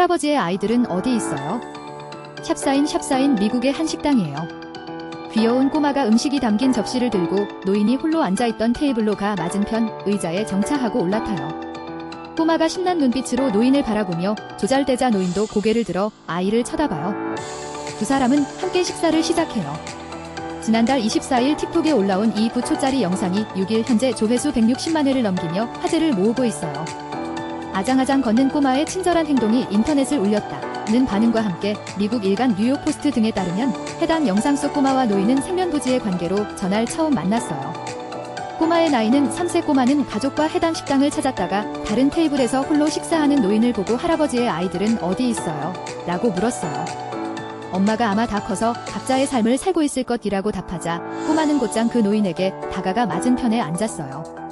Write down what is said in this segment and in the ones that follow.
할아버지의 아이들은 어디 있어요? 샵사인 미국의 한 식당이에요. 귀여운 꼬마가 음식이 담긴 접시를 들고 노인이 홀로 앉아있던 테이블로 가 맞은편 의자에 정차하고 올라타요. 꼬마가 신난 눈빛으로 노인을 바라보며 조잘대자 노인도 고개를 들어 아이를 쳐다봐요. 두 사람은 함께 식사를 시작해요. 지난달 24일 틱톡에 올라온 이 9초짜리 영상이 6일 현재 조회수 160만 회를 넘기며 화제를 모으고 있어요. 아장아장 걷는 꼬마의 친절한 행동이 인터넷을 울렸다는 반응과 함께 미국 일간 뉴욕포스트 등에 따르면 해당 영상 속 꼬마와 노인은 생면부지의 관계로 전날 처음 만났어요. 꼬마의 나이는 3세. 꼬마는 가족과 해당 식당을 찾았다가 다른 테이블에서 홀로 식사하는 노인을 보고 할아버지의 아이들은 어디 있어요? 라고 물었어요. 엄마가 아마 다 커서 각자의 삶을 살고 있을 것이라고 답하자 꼬마는 곧장 그 노인에게 다가가 맞은편에 앉았어요.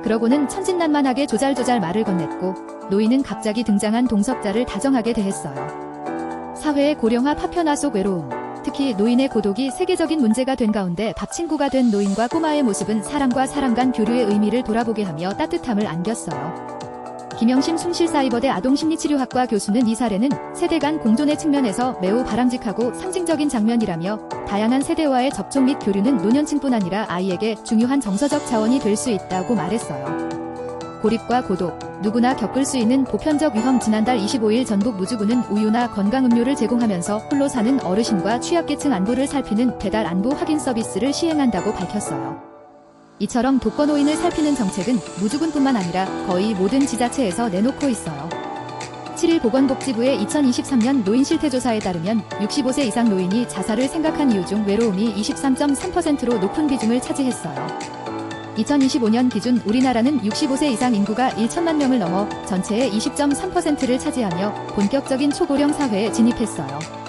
그러고는 천진난만하게 조잘조잘 말을 건넸고 노인은 갑자기 등장한 동석자를 다정하게 대했어요. 사회의 고령화 파편화 속 외로움, 특히 노인의 고독이 세계적인 문제가 된 가운데 밥 친구가 된 노인과 꼬마의 모습은 사람과 사람 간 교류의 의미를 돌아보게 하며 따뜻함을 안겼어요. 김영심 숭실사이버대 아동심리치료학과 교수는 이 사례는 세대 간 공존의 측면에서 매우 바람직하고 상징적인 장면이라며 다양한 세대와의 접촉 및 교류는 노년층뿐 아니라 아이에게 중요한 정서적 자원이 될 수 있다고 말했어요. 고립과 고독, 누구나 겪을 수 있는 보편적 위험. 지난달 25일 전북 무주구는 우유나 건강음료를 제공하면서 홀로 사는 어르신과 취약계층 안부를 살피는 배달 안부 확인 서비스를 시행한다고 밝혔어요. 이처럼 독거노인을 살피는 정책은 무주군뿐만 아니라 거의 모든 지자체에서 내놓고 있어요. 7일 보건복지부의 2023년 노인 실태조사에 따르면 65세 이상 노인이 자살을 생각한 이유 중 외로움이 23.3%로 높은 비중을 차지했어요. 2025년 기준 우리나라는 65세 이상 인구가 1천만 명을 넘어 전체의 20.3%를 차지하며 본격적인 초고령 사회에 진입했어요.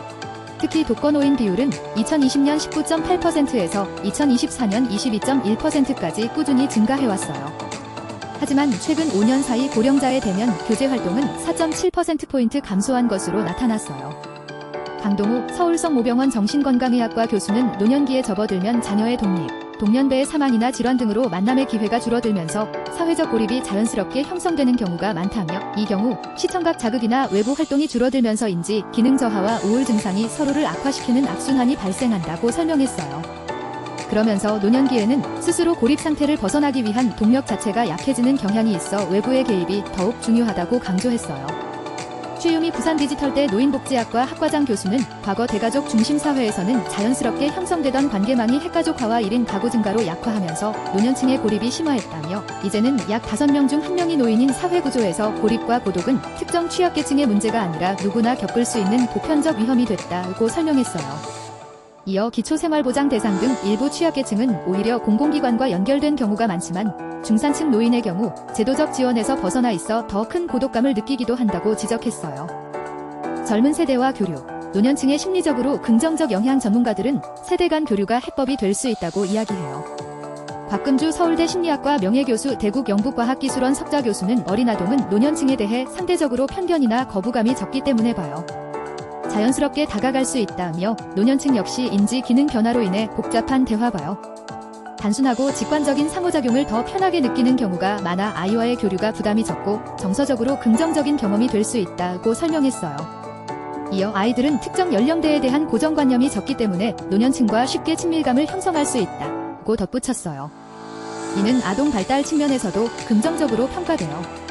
특히 독거노인 비율은 2020년 19.8%에서 2024년 22.1%까지 꾸준히 증가해왔어요. 하지만 최근 5년 사이 고령자의 대면 교제 활동은 4.7%포인트 감소한 것으로 나타났어요. 강동우 서울성모병원 정신건강의학과 교수는 노년기에 접어들면 자녀의 독립, 동년배의 사망이나 질환 등으로 만남의 기회가 줄어들면서 사회적 고립이 자연스럽게 형성되는 경우가 많다며 이 경우 시청각 자극이나 외부 활동이 줄어들면서인지 기능 저하와 우울 증상이 서로를 악화시키는 악순환이 발생한다고 설명했어요. 그러면서 노년기에는 스스로 고립 상태를 벗어나기 위한 동력 자체가 약해지는 경향이 있어 외부의 개입이 더욱 중요하다고 강조했어요. 최유미 부산디지털대 노인복지학과 학과장 교수는 과거 대가족 중심 사회에서는 자연스럽게 형성되던 관계망이 핵가족화와 1인 가구 증가로 약화하면서 노년층의 고립이 심화했다며 이제는 약 5명 중 1명이 노인인 사회구조에서 고립과 고독은 특정 취약계층의 문제가 아니라 누구나 겪을 수 있는 보편적 위험이 됐다고 설명했어요. 이어 기초생활보장 대상 등 일부 취약계층은 오히려 공공기관과 연결된 경우가 많지만 중산층 노인의 경우 제도적 지원에서 벗어나 있어 더 큰 고독감을 느끼기도 한다고 지적했어요. 젊은 세대와 교류, 노년층의 심리적으로 긍정적 영향. 전문가들은 세대 간 교류가 해법이 될 수 있다고 이야기해요. 곽금주 서울대 심리학과 명예교수 대국 영국과학기술원 석좌 교수는 어린 아동은 노년층에 대해 상대적으로 편견이나 거부감이 적기 때문에 봐요. 자연스럽게 다가갈 수 있다며 노년층 역시 인지 기능 변화로 인해 복잡한 대화 봐요. 단순하고 직관적인 상호작용을 더 편하게 느끼는 경우가 많아 아이와의 교류가 부담이 적고 정서적으로 긍정적인 경험이 될 수 있다고 설명했어요. 이어 아이들은 특정 연령대에 대한 고정관념이 적기 때문에 노년층과 쉽게 친밀감을 형성할 수 있다고 덧붙였어요. 이는 아동 발달 측면에서도 긍정적으로 평가돼요.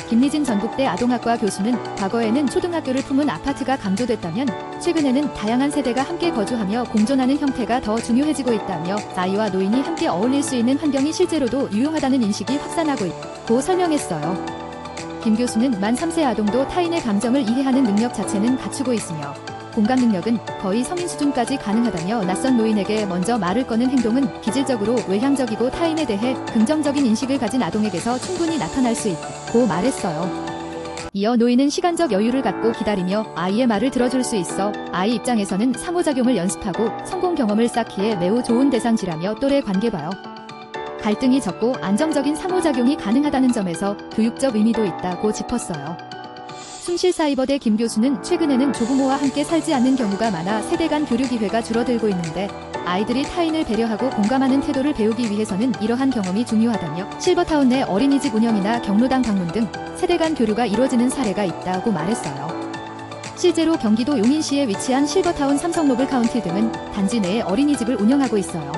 김리진 전북대 아동학과 교수는 과거에는 초등학교를 품은 아파트가 강조됐다면 최근에는 다양한 세대가 함께 거주하며 공존하는 형태가 더 중요해지고 있다며 아이와 노인이 함께 어울릴 수 있는 환경이 실제로도 유용하다는 인식이 확산하고 있다고 설명했어요. 김 교수는 만 3세 아동도 타인의 감정을 이해하는 능력 자체는 갖추고 있으며 공감 능력은 거의 성인 수준까지 가능하다며 낯선 노인에게 먼저 말을 거는 행동은 기질적으로 외향적이고 타인에 대해 긍정적인 인식을 가진 아동에게서 충분히 나타날 수 있다고 말했어요. 이어 노인은 시간적 여유를 갖고 기다리며 아이의 말을 들어줄 수 있어 아이 입장에서는 상호작용을 연습하고 성공 경험을 쌓기에 매우 좋은 대상지라며 또래 관계 봐요. 갈등이 적고 안정적인 상호작용이 가능하다는 점에서 교육적 의미도 있다고 짚었어요. 숭실사이버대 김 교수는 최근에는 조부모와 함께 살지 않는 경우가 많아 세대 간 교류 기회가 줄어들고 있는데 아이들이 타인을 배려하고 공감하는 태도를 배우기 위해서는 이러한 경험이 중요하다며 실버타운 내 어린이집 운영이나 경로당 방문 등 세대 간 교류가 이루어지는 사례가 있다고 말했어요. 실제로 경기도 용인시에 위치한 실버타운 삼성노블 카운티 등은 단지 내에 어린이집을 운영하고 있어요.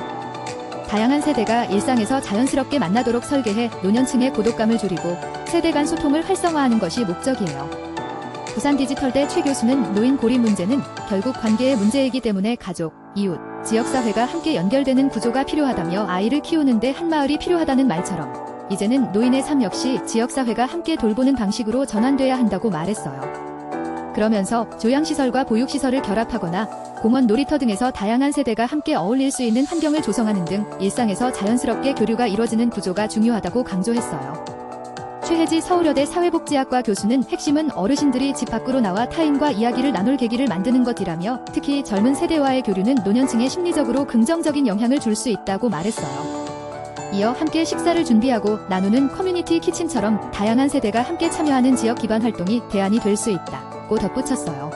다양한 세대가 일상에서 자연스럽게 만나도록 설계해 노년층의 고독감을 줄이고 세대 간 소통을 활성화하는 것이 목적이에요. 부산 디지털대 최 교수는 노인 고립 문제는 결국 관계의 문제이기 때문에 가족, 이웃, 지역사회가 함께 연결되는 구조가 필요하다며 아이를 키우는데 한마을이 필요하다는 말처럼 이제는 노인의 삶 역시 지역사회가 함께 돌보는 방식으로 전환돼야 한다고 말했어요. 그러면서 조양시설과 보육시설을 결합하거나 공원, 놀이터 등에서 다양한 세대가 함께 어울릴 수 있는 환경을 조성하는 등 일상에서 자연스럽게 교류가 이뤄지는 구조가 중요하다고 강조했어요. 최혜지 서울여대 사회복지학과 교수는 핵심은 어르신들이 집 밖으로 나와 타인과 이야기를 나눌 계기를 만드는 것이라며 특히 젊은 세대와의 교류는 노년층에 심리적으로 긍정적인 영향을 줄 수 있다고 말했어요. 이어 함께 식사를 준비하고 나누는 커뮤니티 키친처럼 다양한 세대가 함께 참여하는 지역 기반 활동이 대안이 될 수 있다고 덧붙였어요.